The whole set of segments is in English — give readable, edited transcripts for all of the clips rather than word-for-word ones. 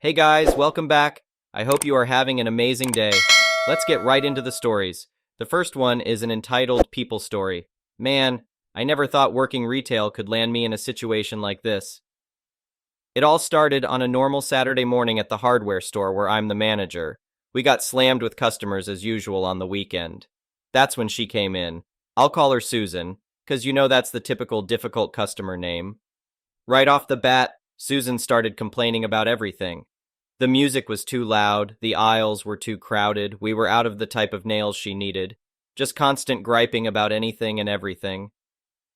Hey guys, welcome back. I hope you are having an amazing day. Let's get right into the stories. The first one is an entitled People Story. Man, I never thought working retail could land me in a situation like this. It all started on a normal Saturday morning at the hardware store where I'm the manager. We got slammed with customers as usual on the weekend. That's when she came in. I'll call her Susan, 'cause you know that's the typical difficult customer name. Right off the bat, Susan started complaining about everything. The music was too loud, the aisles were too crowded, we were out of the type of nails she needed. Just constant griping about anything and everything.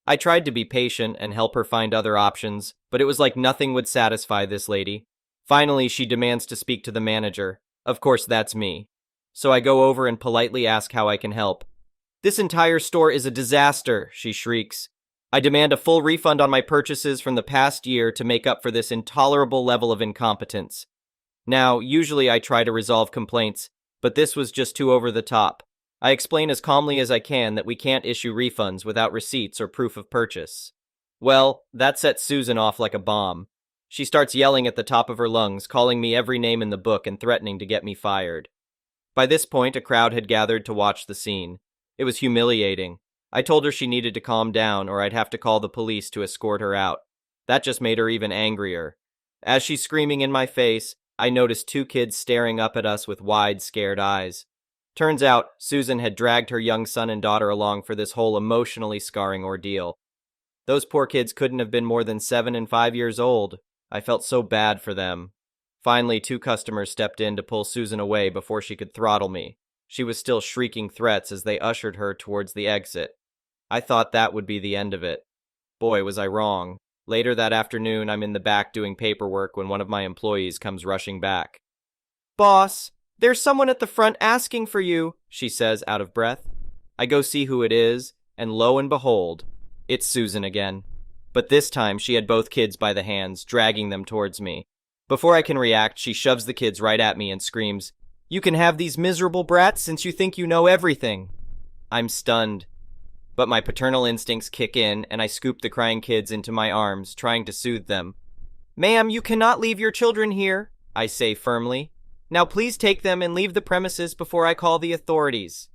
I tried to be patient and help her find other options, but it was like nothing would satisfy this lady. Finally, she demands to speak to the manager. Of course, that's me. So I go over and politely ask how I can help. "This entire store is a disaster," she shrieks. "I demand a full refund on my purchases from the past year to make up for this intolerable level of incompetence." Now, usually I try to resolve complaints, but this was just too over the top. I explain as calmly as I can that we can't issue refunds without receipts or proof of purchase. Well, that sets Susan off like a bomb. She starts yelling at the top of her lungs, calling me every name in the book and threatening to get me fired. By this point, a crowd had gathered to watch the scene. It was humiliating. I told her she needed to calm down or I'd have to call the police to escort her out. That just made her even angrier. As she's screaming in my face, I noticed two kids staring up at us with wide, scared eyes. Turns out, Susan had dragged her young son and daughter along for this whole emotionally scarring ordeal. Those poor kids couldn't have been more than 7 and 5 years old. I felt so bad for them. Finally, two customers stepped in to pull Susan away before she could throttle me. She was still shrieking threats as they ushered her towards the exit. I thought that would be the end of it. Boy, was I wrong. Later that afternoon, I'm in the back doing paperwork when one of my employees comes rushing back. "Boss, there's someone at the front asking for you," she says out of breath. I go see who it is, and lo and behold, it's Susan again. But this time, she had both kids by the hands, dragging them towards me. Before I can react, she shoves the kids right at me and screams, "You can have these miserable brats since you think you know everything." I'm stunned. But my paternal instincts kick in, and I scoop the crying kids into my arms, trying to soothe them. "Ma'am, you cannot leave your children here," I say firmly. "Now please take them and leave the premises before I call the authorities."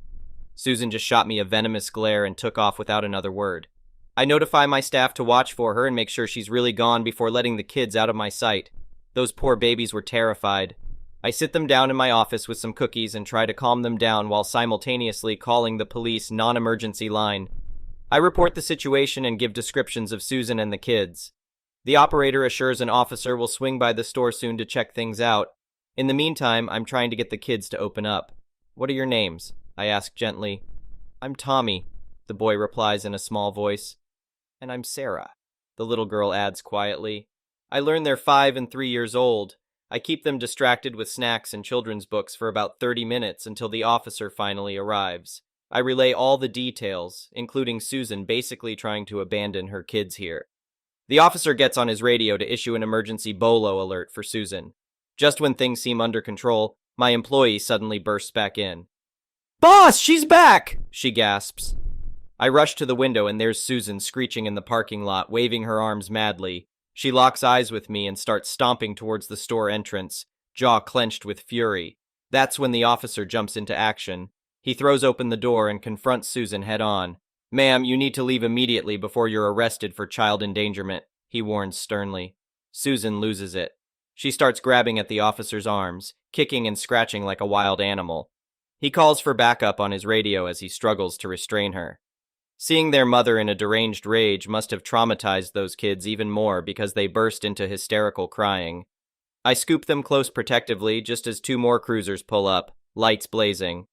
Susan just shot me a venomous glare and took off without another word. I notify my staff to watch for her and make sure she's really gone before letting the kids out of my sight. Those poor babies were terrified. I sit them down in my office with some cookies and try to calm them down while simultaneously calling the police non-emergency line. I report the situation and give descriptions of Susan and the kids. The operator assures an officer will swing by the store soon to check things out. In the meantime, I'm trying to get the kids to open up. "What are your names?" I ask gently. "I'm Tommy," the boy replies in a small voice. "And I'm Sarah," the little girl adds quietly. I learn they're 5 and 3 years old. I keep them distracted with snacks and children's books for about 30 minutes until the officer finally arrives. I relay all the details, including Susan basically trying to abandon her kids here. The officer gets on his radio to issue an emergency BOLO alert for Susan. Just when things seem under control, my employee suddenly bursts back in. "Boss, she's back!" she gasps. I rush to the window and there's Susan screeching in the parking lot, waving her arms madly. She locks eyes with me and starts stomping towards the store entrance, jaw clenched with fury. That's when the officer jumps into action. He throws open the door and confronts Susan head-on. "Ma'am, you need to leave immediately before you're arrested for child endangerment," he warns sternly. Susan loses it. She starts grabbing at the officer's arms, kicking and scratching like a wild animal. He calls for backup on his radio as he struggles to restrain her. Seeing their mother in a deranged rage must have traumatized those kids even more because they burst into hysterical crying. I scoop them close protectively just as 2 more cruisers pull up, lights blazing.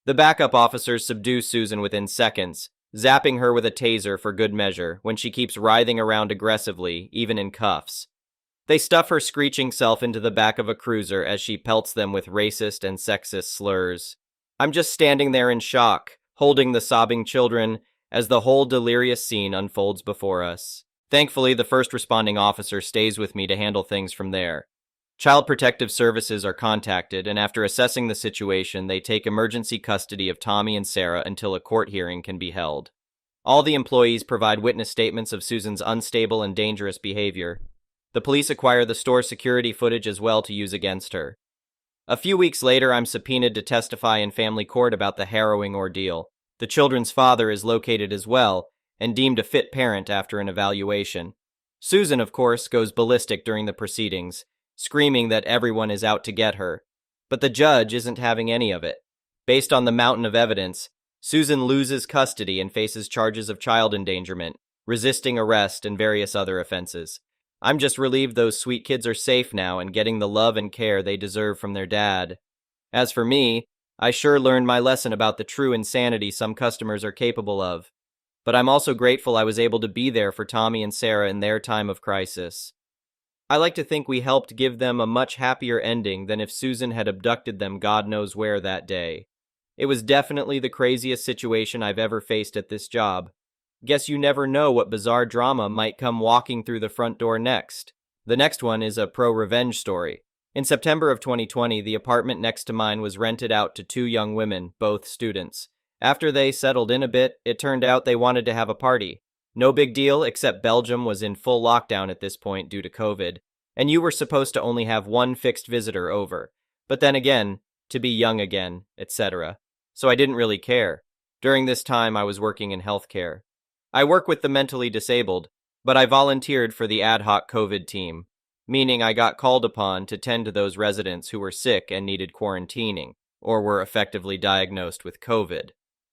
The backup officers subdue Susan within seconds, zapping her with a taser for good measure when she keeps writhing around aggressively, even in cuffs. They stuff her screeching self into the back of a cruiser as she pelts them with racist and sexist slurs. I'm just standing there in shock, holding the sobbing children, as the whole delirious scene unfolds before us. Thankfully, the first responding officer stays with me to handle things from there. Child Protective Services are contacted, and after assessing the situation, they take emergency custody of Tommy and Sarah until a court hearing can be held. All the employees provide witness statements of Susan's unstable and dangerous behavior. The police acquire the store security footage as well to use against her. A few weeks later, I'm subpoenaed to testify in family court about the harrowing ordeal. The children's father is located as well, and deemed a fit parent after an evaluation. Susan, of course, goes ballistic during the proceedings, screaming that everyone is out to get her. But the judge isn't having any of it. Based on the mountain of evidence, Susan loses custody and faces charges of child endangerment, resisting arrest, and various other offenses. I'm just relieved those sweet kids are safe now and getting the love and care they deserve from their dad. As for me, I sure learned my lesson about the true insanity some customers are capable of. But I'm also grateful I was able to be there for Tommy and Sarah in their time of crisis. I like to think we helped give them a much happier ending than if Susan had abducted them God knows where that day. It was definitely the craziest situation I've ever faced at this job. Guess you never know what bizarre drama might come walking through the front door next. The next one is a pro-revenge story. In September of 2020, the apartment next to mine was rented out to two young women, both students. After they settled in a bit, it turned out they wanted to have a party. No big deal, except Belgium was in full lockdown at this point due to COVID, and you were supposed to only have one fixed visitor over. But then again, to be young again, etc. So I didn't really care. During this time, I was working in healthcare. I work with the mentally disabled, but I volunteered for the ad hoc COVID team, meaning I got called upon to tend to those residents who were sick and needed quarantining, or were effectively diagnosed with COVID.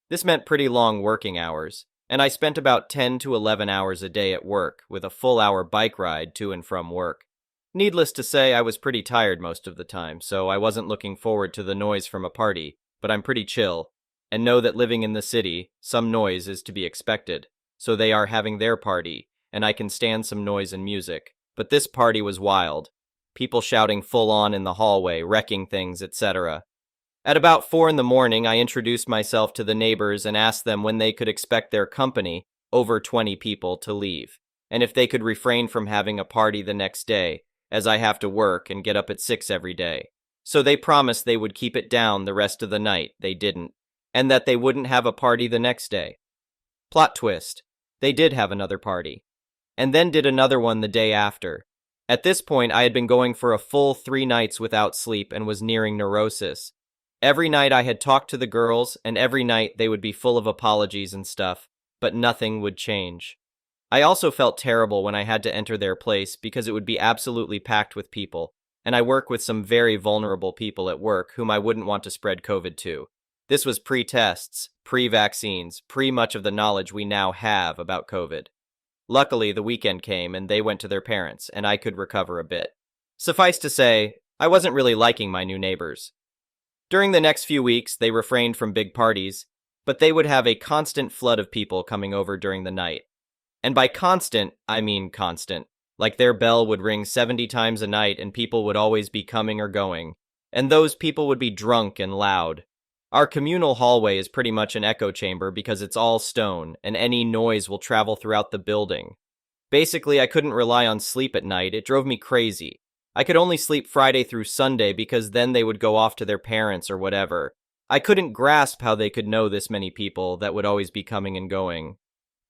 This meant pretty long working hours, and I spent about 10 to 11 hours a day at work, with a full-hour bike ride to and from work. Needless to say, I was pretty tired most of the time, so I wasn't looking forward to the noise from a party, but I'm pretty chill, and know that living in the city, some noise is to be expected. So they are having their party, and I can stand some noise and music. But this party was wild. People shouting full on in the hallway, wrecking things, etc. At about 4 in the morning, I introduced myself to the neighbors and asked them when they could expect their company, over 20 people, to leave, and if they could refrain from having a party the next day, as I have to work and get up at 6 every day. So they promised they would keep it down the rest of the night. They didn't, and that they wouldn't have a party the next day. Plot twist. They did have another party, and then did another one the day after. At this point, I had been going for a full 3 nights without sleep and was nearing neurosis. Every night I had talked to the girls, and every night they would be full of apologies and stuff, but nothing would change. I also felt terrible when I had to enter their place because it would be absolutely packed with people, and I work with some very vulnerable people at work whom I wouldn't want to spread COVID to. This was pre-tests, pre-vaccines, pre-much of the knowledge we now have about COVID. Luckily, the weekend came and they went to their parents, and I could recover a bit. Suffice to say, I wasn't really liking my new neighbors. During the next few weeks, they refrained from big parties, but they would have a constant flood of people coming over during the night. And by constant, I mean constant. Like their bell would ring 70 times a night and people would always be coming or going. And those people would be drunk and loud. Our communal hallway is pretty much an echo chamber because it's all stone, and any noise will travel throughout the building. Basically, I couldn't rely on sleep at night. It drove me crazy. I could only sleep Friday through Sunday because then they would go off to their parents or whatever. I couldn't grasp how they could know this many people that would always be coming and going.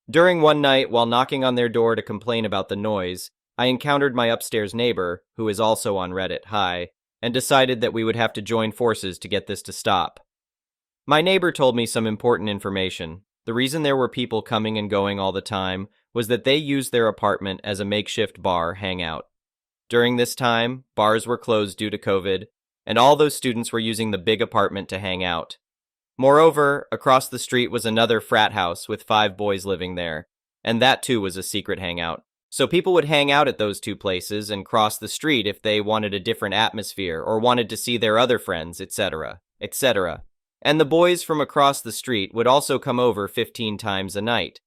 During one night, while knocking on their door to complain about the noise, I encountered my upstairs neighbor, who is also on Reddit, hi, and decided that we would have to join forces to get this to stop. My neighbor told me some important information. The reason there were people coming and going all the time was that they used their apartment as a makeshift bar hangout. During this time, bars were closed due to COVID, and all those students were using the big apartment to hang out. Moreover, across the street was another frat house with 5 boys living there, and that too was a secret hangout. So people would hang out at those 2 places and cross the street if they wanted a different atmosphere or wanted to see their other friends, etc., etc. And the boys from across the street would also come over 15 times a night.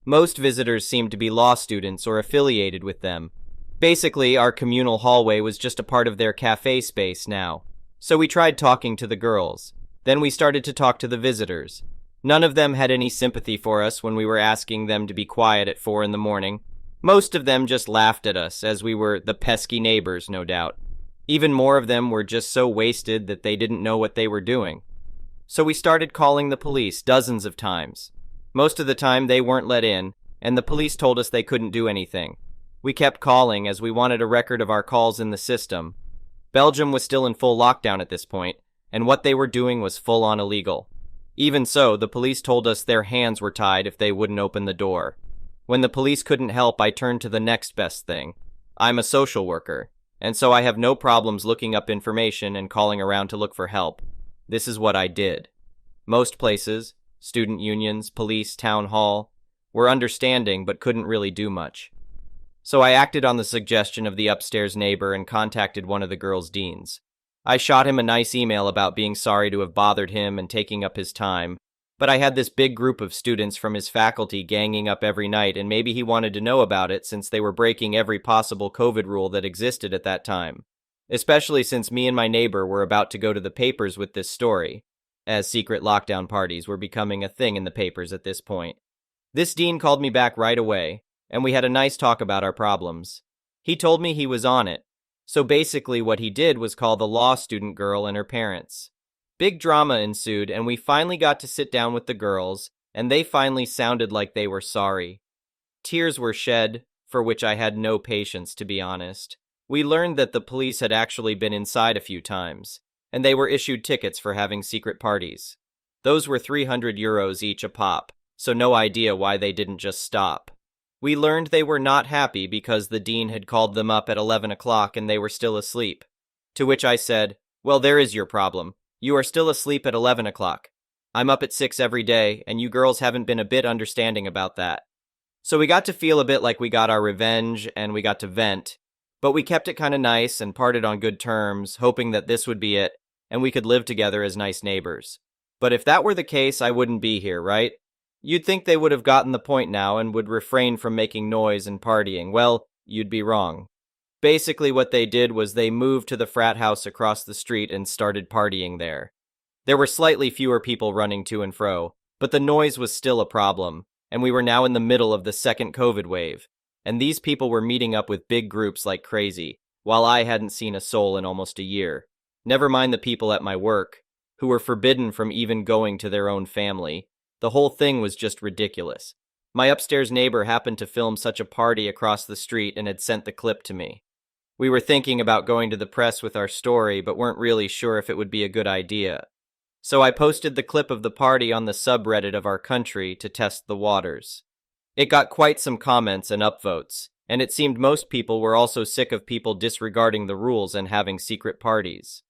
Most visitors seemed to be law students or affiliated with them. Basically, our communal hallway was just a part of their cafe space now. So we tried talking to the girls. Then we started to talk to the visitors. None of them had any sympathy for us when we were asking them to be quiet at 4 in the morning. Most of them just laughed at us, as we were the pesky neighbors, no doubt. Even more of them were just so wasted that they didn't know what they were doing. So we started calling the police dozens of times. Most of the time they weren't let in, and the police told us they couldn't do anything. We kept calling as we wanted a record of our calls in the system. Belgium was still in full lockdown at this point, and what they were doing was full-on illegal. Even so, the police told us their hands were tied if they wouldn't open the door. When the police couldn't help, I turned to the next best thing. I'm a social worker, and so I have no problems looking up information and calling around to look for help. This is what I did. Most places, student unions, police, town hall, were understanding but couldn't really do much. So I acted on the suggestion of the upstairs neighbor and contacted one of the girls' deans. I shot him a nice email about being sorry to have bothered him and taking up his time, but I had this big group of students from his faculty ganging up every night, and maybe he wanted to know about it since they were breaking every possible COVID rule that existed at that time, especially since me and my neighbor were about to go to the papers with this story, as secret lockdown parties were becoming a thing in the papers at this point. This dean called me back right away, and we had a nice talk about our problems. He told me he was on it. So basically what he did was call the law student girl and her parents. Big drama ensued, and we finally got to sit down with the girls, and they finally sounded like they were sorry. Tears were shed, for which I had no patience, to be honest. We learned that the police had actually been inside a few times, and they were issued tickets for having secret parties. Those were €300 each a pop, so no idea why they didn't just stop. We learned they were not happy because the dean had called them up at 11 o'clock and they were still asleep. To which I said, well, there is your problem. You are still asleep at 11 o'clock. I'm up at 6 every day, and you girls haven't been a bit understanding about that. So we got to feel a bit like we got our revenge and we got to vent, but we kept it kind of nice and parted on good terms, hoping that this would be it, and we could live together as nice neighbors. But if that were the case, I wouldn't be here, right? You'd think they would have gotten the point now and would refrain from making noise and partying. Well, you'd be wrong. Basically what they did was they moved to the frat house across the street and started partying there. There were slightly fewer people running to and fro, but the noise was still a problem, and we were now in the middle of the second COVID wave, and these people were meeting up with big groups like crazy, while I hadn't seen a soul in almost a year. Never mind the people at my work, who were forbidden from even going to their own family. The whole thing was just ridiculous. My upstairs neighbor happened to film such a party across the street and had sent the clip to me. We were thinking about going to the press with our story, but weren't really sure if it would be a good idea. So I posted the clip of the party on the subreddit of our country to test the waters. It got quite some comments and upvotes, and it seemed most people were also sick of people disregarding the rules and having secret parties.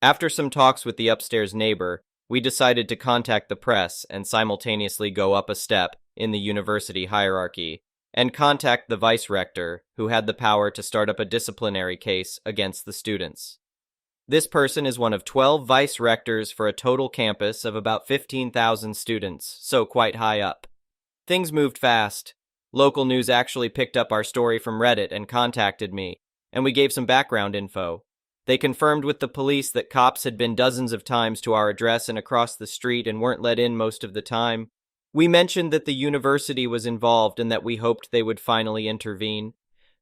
After some talks with the upstairs neighbor, we decided to contact the press and simultaneously go up a step in the university hierarchy and contact the vice-rector, who had the power to start up a disciplinary case against the students. This person is one of 12 vice-rectors for a total campus of about 15,000 students, so quite high up. Things moved fast. Local news actually picked up our story from Reddit and contacted me, and we gave some background info. They confirmed with the police that cops had been dozens of times to our address and across the street and weren't let in most of the time. We mentioned that the university was involved and that we hoped they would finally intervene.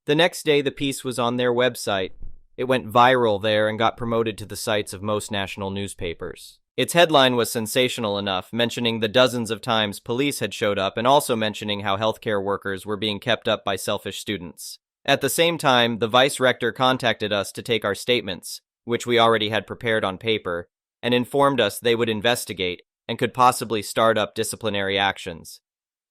The next day, the piece was on their website. It went viral there and got promoted to the sites of most national newspapers. Its headline was sensational enough, mentioning the dozens of times police had showed up and also mentioning how healthcare workers were being kept up by selfish students. At the same time, the vice-rector contacted us to take our statements, which we already had prepared on paper, and informed us they would investigate and could possibly start up disciplinary actions.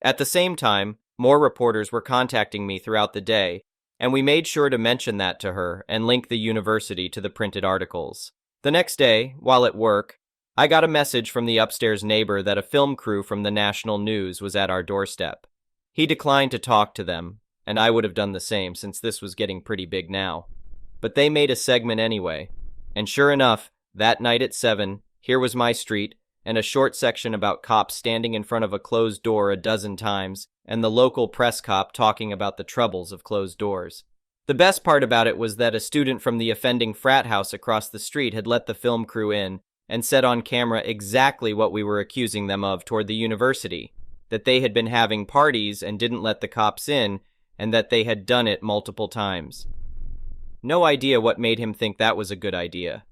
At the same time, more reporters were contacting me throughout the day, and we made sure to mention that to her and link the university to the printed articles. The next day, while at work, I got a message from the upstairs neighbor that a film crew from the national news was at our doorstep. He declined to talk to them, and I would have done the same since this was getting pretty big now. But they made a segment anyway. And sure enough, that night at 7, here was my street, and a short section about cops standing in front of a closed door a dozen times, and the local press cop talking about the troubles of closed doors. The best part about it was that a student from the offending frat house across the street had let the film crew in and said on camera exactly what we were accusing them of toward the university, that they had been having parties and didn't let the cops in, and that they had done it multiple times. No idea what made him think that was a good idea.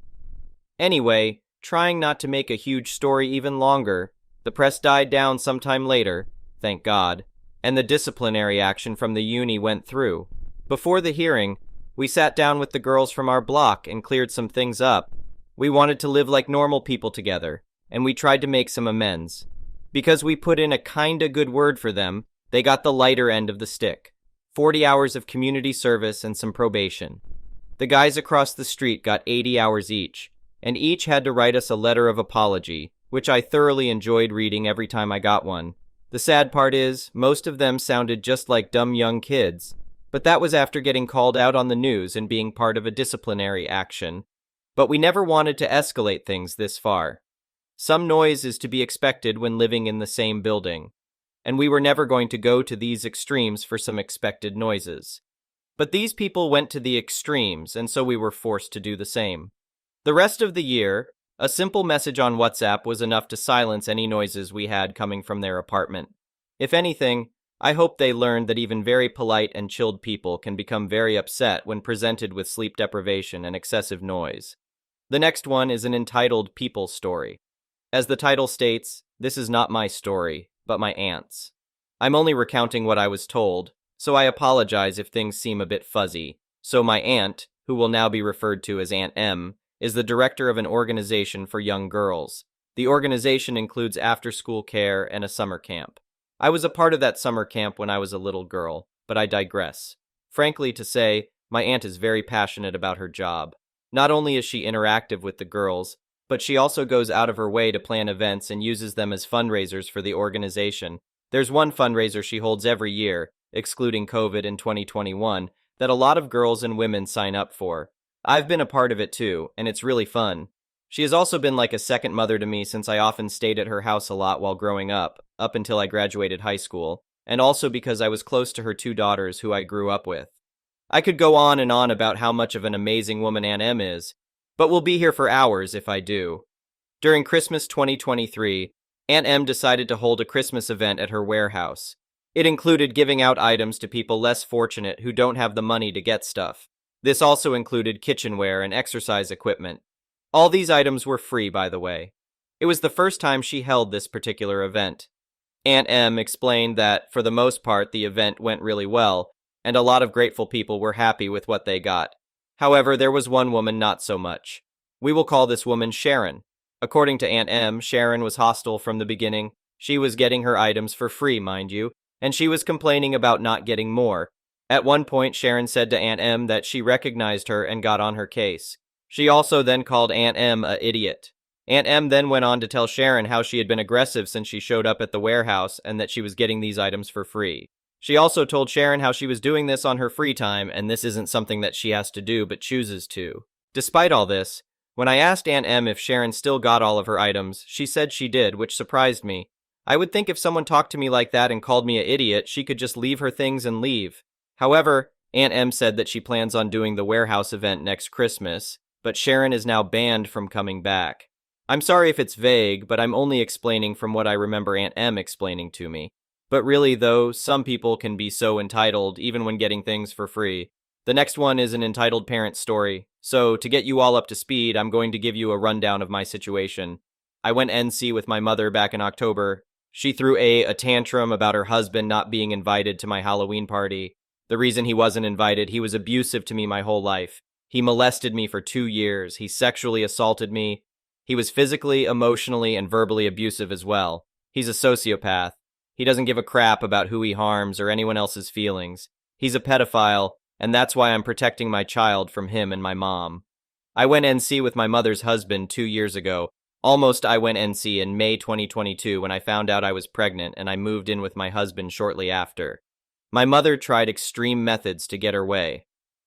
Anyway, trying not to make a huge story even longer, the press died down sometime later, thank God, and the disciplinary action from the uni went through. Before the hearing, we sat down with the girls from our block and cleared some things up. We wanted to live like normal people together, and we tried to make some amends. Because we put in a kinda good word for them, they got the lighter end of the stick. 40 hours of community service and some probation. The guys across the street got 80 hours each, and each had to write us a letter of apology, which I thoroughly enjoyed reading every time I got one. The sad part is, most of them sounded just like dumb young kids, but that was after getting called out on the news and being part of a disciplinary action. But we never wanted to escalate things this far. Some noise is to be expected when living in the same building, and we were never going to go to these extremes for some expected noises. But these people went to the extremes, and so we were forced to do the same. The rest of the year, a simple message on WhatsApp was enough to silence any noises we had coming from their apartment. If anything, I hope they learned that even very polite and chilled people can become very upset when presented with sleep deprivation and excessive noise. The next one is an entitled People Story. As the title states, this is not my story, but my aunt's. I'm only recounting what I was told, so I apologize if things seem a bit fuzzy. So my aunt, who will now be referred to as Aunt M, is the director of an organization for young girls. The organization includes after-school care and a summer camp. I was a part of that summer camp when I was a little girl, but I digress. Frankly to say, my aunt is very passionate about her job. Not only is she interactive with the girls, but she also goes out of her way to plan events and uses them as fundraisers for the organization. There's one fundraiser she holds every year, excluding COVID in 2021, that a lot of girls and women sign up for. I've been a part of it too, and it's really fun. She has also been like a second mother to me since I often stayed at her house a lot while growing up until I graduated high school, and also because I was close to her two daughters who I grew up with. I could go on and on about how much of an amazing woman Aunt M is, but we'll be here for hours if I do. During Christmas 2023, Aunt M decided to hold a Christmas event at her warehouse. It included giving out items to people less fortunate who don't have the money to get stuff. This also included kitchenware and exercise equipment. All these items were free, by the way. It was the first time she held this particular event. Aunt M explained that, for the most part, the event went really well, and a lot of grateful people were happy with what they got. However, there was one woman not so much. We will call this woman Sharon. According to Aunt M, Sharon was hostile from the beginning. She was getting her items for free, mind you, and she was complaining about not getting more. At one point, Sharon said to Aunt M that she recognized her and got on her case. She also then called Aunt M a idiot. Aunt M then went on to tell Sharon how she had been aggressive since she showed up at the warehouse and that she was getting these items for free. She also told Sharon how she was doing this on her free time, and this isn't something that she has to do but chooses to. Despite all this, when I asked Aunt M if Sharon still got all of her items, she said she did, which surprised me. I would think if someone talked to me like that and called me an idiot, she could just leave her things and leave. However, Aunt M said that she plans on doing the warehouse event next Christmas, but Sharon is now banned from coming back. I'm sorry if it's vague, but I'm only explaining from what I remember Aunt M explaining to me. But really, though, some people can be so entitled even when getting things for free. The next one is an entitled parent story. So, to get you all up to speed, I'm going to give you a rundown of my situation. I went NC with my mother back in October. She threw a tantrum about her husband not being invited to my Halloween party. The reason he wasn't invited, he was abusive to me my whole life. He molested me for 2 years. He sexually assaulted me. He was physically, emotionally, and verbally abusive as well. He's a sociopath. He doesn't give a crap about who he harms or anyone else's feelings. He's a pedophile, and that's why I'm protecting my child from him and my mom. I went NC with my mother's husband 2 years ago. I went NC in May 2022 when I found out I was pregnant, and I moved in with my husband shortly after. My mother tried extreme methods to get her way.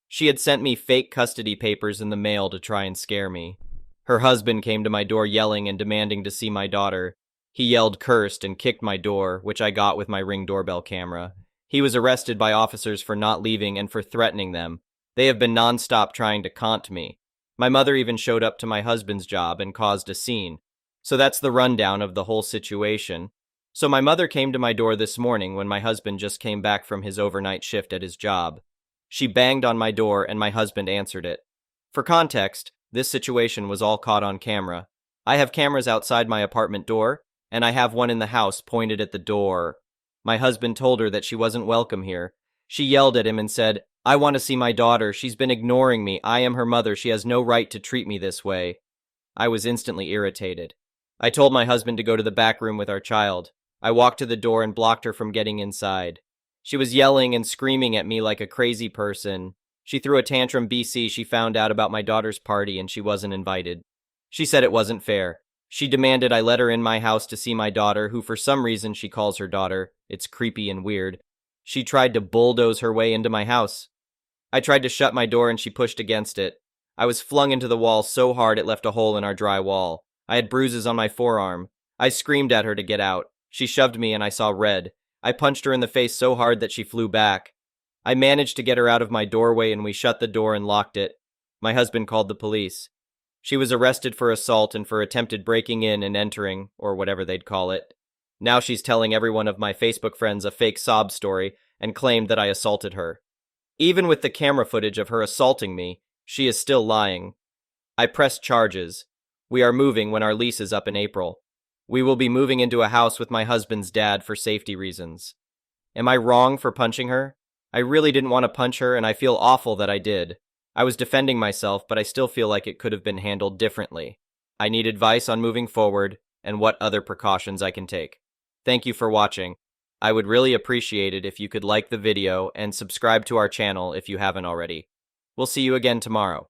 She had sent me fake custody papers in the mail to try and scare me. Her husband came to my door yelling and demanding to see my daughter. He yelled, cursed, and kicked my door, which I got with my Ring doorbell camera. He was arrested by officers for not leaving and for threatening them. They have been nonstop trying to taunt me. My mother even showed up to my husband's job and caused a scene. So that's the rundown of the whole situation. So my mother came to my door this morning when my husband just came back from his overnight shift at his job. She banged on my door and my husband answered it. For context, this situation was all caught on camera. I have cameras outside my apartment door, and I have one in the house pointed at the door. My husband told her that she wasn't welcome here. She yelled at him and said, I want to see my daughter. She's been ignoring me. I am her mother. She has no right to treat me this way. I was instantly irritated. I told my husband to go to the back room with our child. I walked to the door and blocked her from getting inside. She was yelling and screaming at me like a crazy person. She threw a tantrum. She found out about my daughter's party and she wasn't invited. She said it wasn't fair. She demanded I let her in my house to see my daughter, who for some reason she calls her daughter. It's creepy and weird. She tried to bulldoze her way into my house. I tried to shut my door and she pushed against it. I was flung into the wall so hard it left a hole in our dry wall. I had bruises on my forearm. I screamed at her to get out. She shoved me and I saw red. I punched her in the face so hard that she flew back. I managed to get her out of my doorway and we shut the door and locked it. My husband called the police. She was arrested for assault and for attempted breaking in and entering, or whatever they'd call it. Now she's telling every one of my Facebook friends a fake sob story and claimed that I assaulted her. Even with the camera footage of her assaulting me, she is still lying. I pressed charges. We are moving when our lease is up in April. We will be moving into a house with my husband's dad for safety reasons. Am I wrong for punching her? I really didn't want to punch her and I feel awful that I did. I was defending myself, but I still feel like it could have been handled differently. I need advice on moving forward and what other precautions I can take. Thank you for watching. I would really appreciate it if you could like the video and subscribe to our channel if you haven't already. We'll see you again tomorrow.